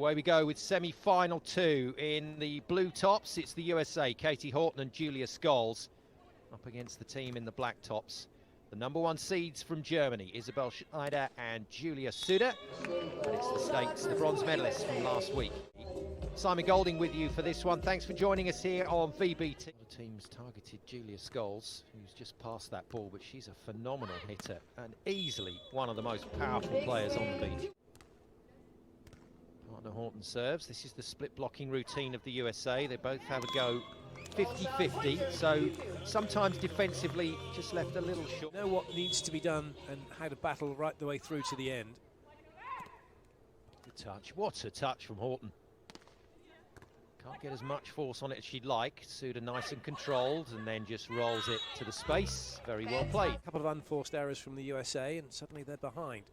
Away we go with semi-final 2 in the blue tops. It's the USA, Katie Horton and Julia Scoles, up against the team in the black tops. The #1 seeds from Germany, Isabel Schneider and Julia Sude. And it's the States, the bronze medalists from last week. Simon Golding with you for this one. Thanks for joining us here on VBT. The team's targeted Julia Scoles, who's just passed that ball, but she's a phenomenal hitter and easily one of the most powerful players on the beach. Partner Horton serves. This is the split blocking routine of the USA. They both have a go 50-50, so sometimes defensively just left a little short. Know what needs to be done and how to battle right the way through to the end. Good touch. What a touch from Horton. Can't get as much force on it as she'd like. Sude nice and controlled, and then just rolls it to the space. Very well played. A couple of unforced errors from the USA, and suddenly they're behind.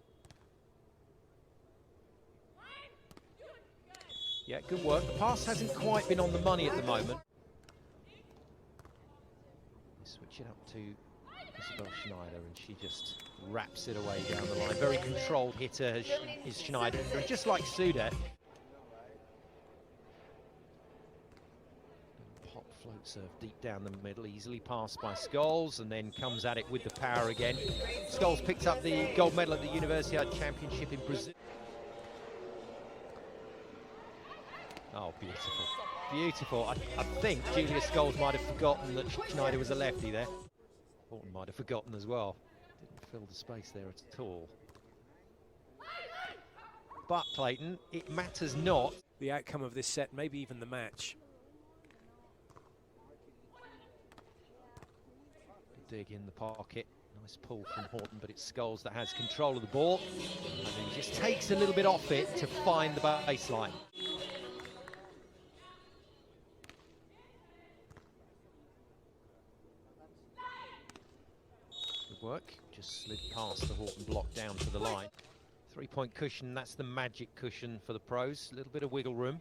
Yeah, good work. The pass hasn't quite been on the money at the moment. Switch it up to Isabel Schneider, and she just wraps it away down the line. Very controlled hitter is Schneider, and just like Sude. Pop float serve deep down the middle, easily passed by Scoles, and then comes at it with the power again. Scoles picked up the gold medal at the Universidade Championship in Brazil. Oh, beautiful. Beautiful. I think Julia Scoles might have forgotten that Schneider was a lefty there. Horton might have forgotten as well. Didn't fill the space there at all. But, Clayton, it matters not. The outcome of this set, maybe even the match. Good dig in the pocket. Nice pull from Horton, but it's Scoles that has control of the ball. And then he just takes a little bit off it to find the baseline. Work, just slid past the Horton block down to the line. 3-point cushion, that's the magic cushion for the pros. A little bit of wiggle room.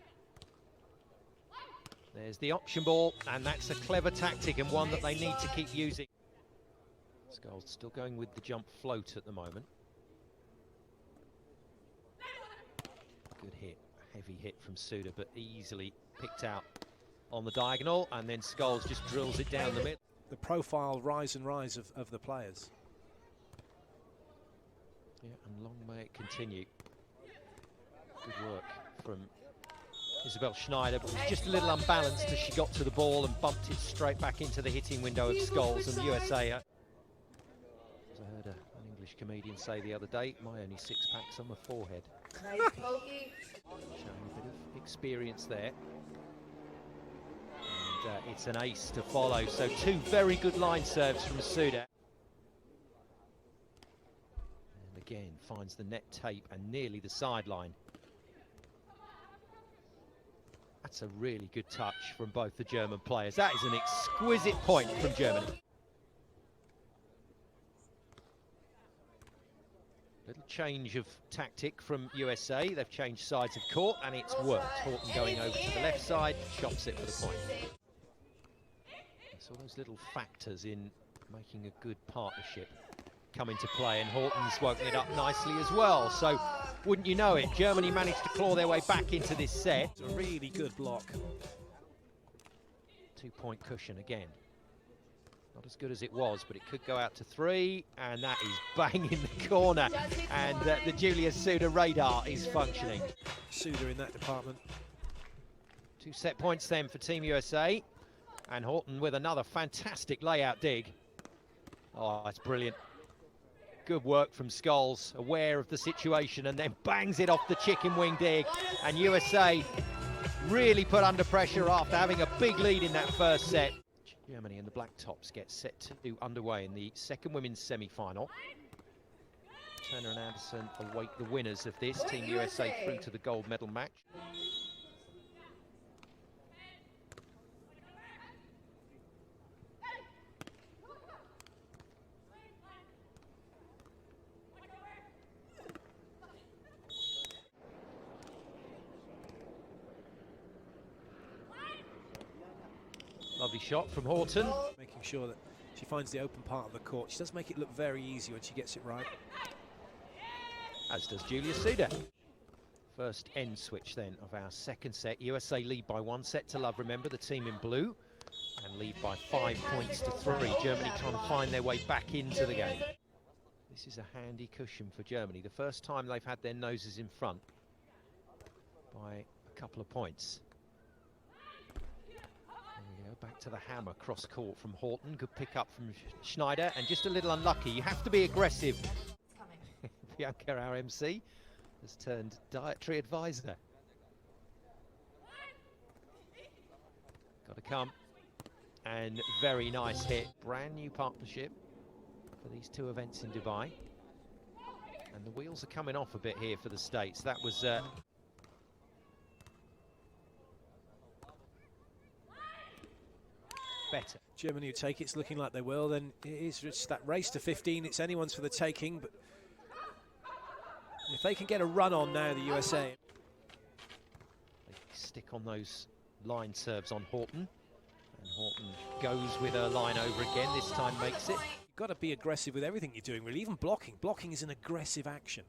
There's the option ball, and that's a clever tactic and one that they need to keep using. Scoles still going with the jump float at the moment. Good hit, heavy hit from Sude, but easily picked out on the diagonal, and then Scoles just drills it down the middle. The profile rise and rise of the players. Yeah, and long may it continue. Good work from Isabel Schneider, but was just a little unbalanced as she got to the ball and bumped it straight back into the hitting window of Scoles and the USA. As I heard an English comedian say the other day, my only six-pack's on my forehead. Showing a bit of experience there. It's an ace to follow, so 2 very good line serves from Sude. And again, finds the net tape and nearly the sideline. That's a really good touch from both the German players. That is an exquisite point from Germany. Little change of tactic from USA. They've changed sides of court, and it's worked. Horton going over to the left side, shops it for the point. So those little factors in making a good partnership come into play, and Horton's woken it up nicely as well. So, wouldn't you know it, Germany managed to claw their way back into this set. It's a really good block. 2-point cushion again. Not as good as it was, but it could go out to 3, and that is bang in the corner. And the Julia Sude radar is functioning. Sude in that department. 2 set points then for Team USA. And Horton with another fantastic layout dig. Oh, that's brilliant. Good work from Scoles, aware of the situation, and then bangs it off the chicken wing dig. And USA really put under pressure after having a big lead in that first set. Germany and the black tops get set to underway in the second women's semi-final. Turner and Anderson await the winners of this. Team USA through to the gold medal match. Lovely shot from Horton. Making sure that she finds the open part of the court. She does make it look very easy when she gets it right. As does Julia Sude. First end switch then of our second set. USA lead by 1-0. Remember, the team in blue, and lead by 5 points to 3. Germany trying to find their way back into the game. This is a handy cushion for Germany. The first time they've had their noses in front by a couple of points. There we go, back to the hammer, cross court from Horton. Good pick up from Schneider, and just a little unlucky. You have to be aggressive. Bianca, our MC, has turned dietary advisor. Got to come. And very nice hit. Brand new partnership for these two events in Dubai. And the wheels are coming off a bit here for the States. That was... better. Germany who take it's looking like they will, then it is just that race to 15. It's anyone's for the taking, but if they can get a run on now, the USA. They stick on those line serves on Horton. And Horton goes with a line over again, this time makes it. You've got to be aggressive with everything you're doing, really, even blocking. Blocking is an aggressive action.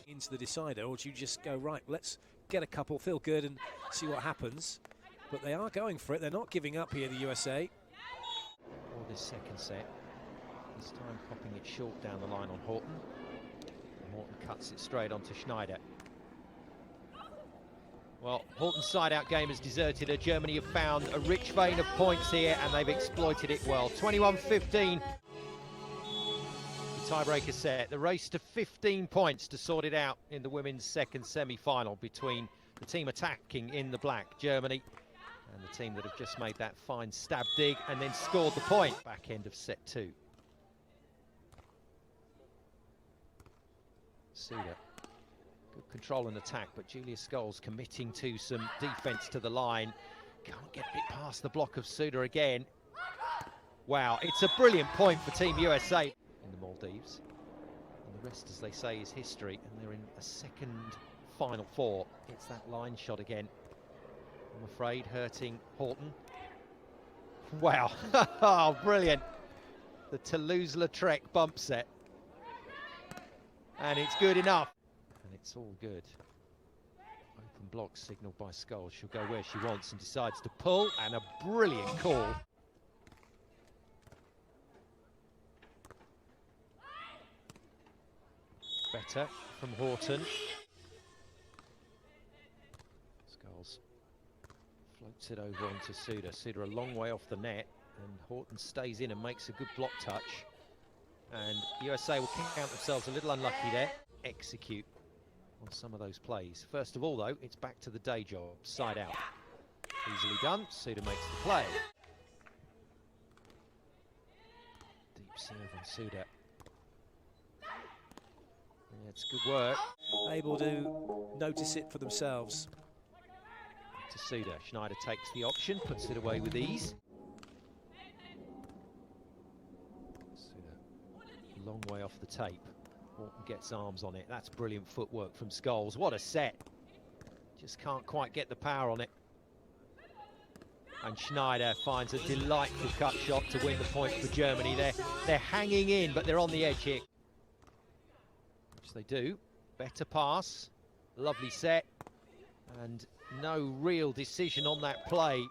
Into the decider, or do you just go, right, let's get a couple, feel good and see what happens. But they are going for it, they're not giving up here, the USA. For this second set, this time popping it short down the line on Horton. And Horton cuts it straight onto Schneider. Well, Horton's side-out game has deserted her. Germany have found a rich vein of points here, and they've exploited it well. 21-15. The tiebreaker set. The race to 15 points to sort it out in the women's second semi-final between the team attacking in the black, Germany, and the team that have just made that fine stab dig and then scored the point. Back end of set 2. Sude. Good control and attack, but Julia Scoles committing to some defense to the line. Can't get it past the block of Sude again. Wow, it's a brilliant point for Team USA in the Maldives. And the rest, as they say, is history, and they're in a second Final four. It's that line shot again. I'm afraid hurting Horton. Wow, oh, brilliant. The Toulouse-Lautrec bump set. And it's good enough. And it's all good. Open block signalled by Scoles. She'll go where she wants and decides to pull, and a brilliant call. Better from Horton. Scoles floats it over onto Sude. Sude a long way off the net, and Horton stays in and makes a good block touch. And USA will count themselves a little unlucky there. Execute on some of those plays. First of all, though, it's back to the day job, side out. Easily done. Sude makes the play. Deep serve on Sude. Yeah, it's good work. Able to notice it for themselves. To Sude. Schneider takes the option, puts it away with ease. Sude, long way off the tape. Horton gets arms on it. That's brilliant footwork from Scoles. What a set. Just can't quite get the power on it. And Schneider finds a delightful cut shot to win the point for Germany. They're hanging in, but they're on the edge here. Which they do. Better pass. Lovely set. And no real decision on that play.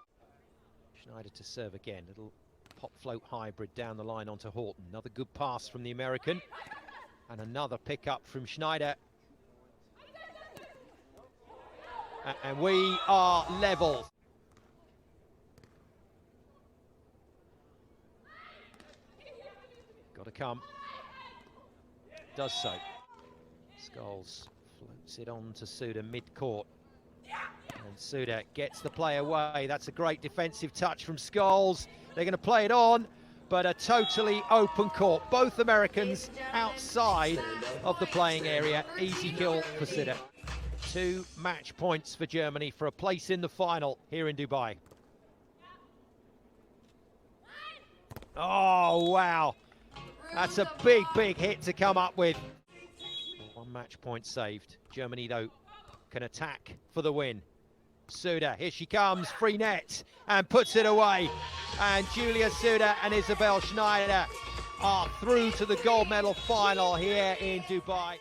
Schneider to serve again. Little pop-float hybrid down the line onto Horton. Another good pass from the American. And another pick-up from Schneider. And we are level. Got to come. Does so. Scoles floats it on to Sude mid-court. And Sude gets the play away. That's a great defensive touch from Scoles. They're going to play it on, but a totally open court. Both Americans outside of the playing area. Easy kill for Sude. 2 match points for Germany for a place in the final here in Dubai. Oh, wow. That's a big, big hit to come up with. 1 match point saved. Germany, though, can attack for the win. Sude, here she comes, free net, and puts it away. And Julia Sude and Isabel Schneider are through to the gold medal final here in Dubai.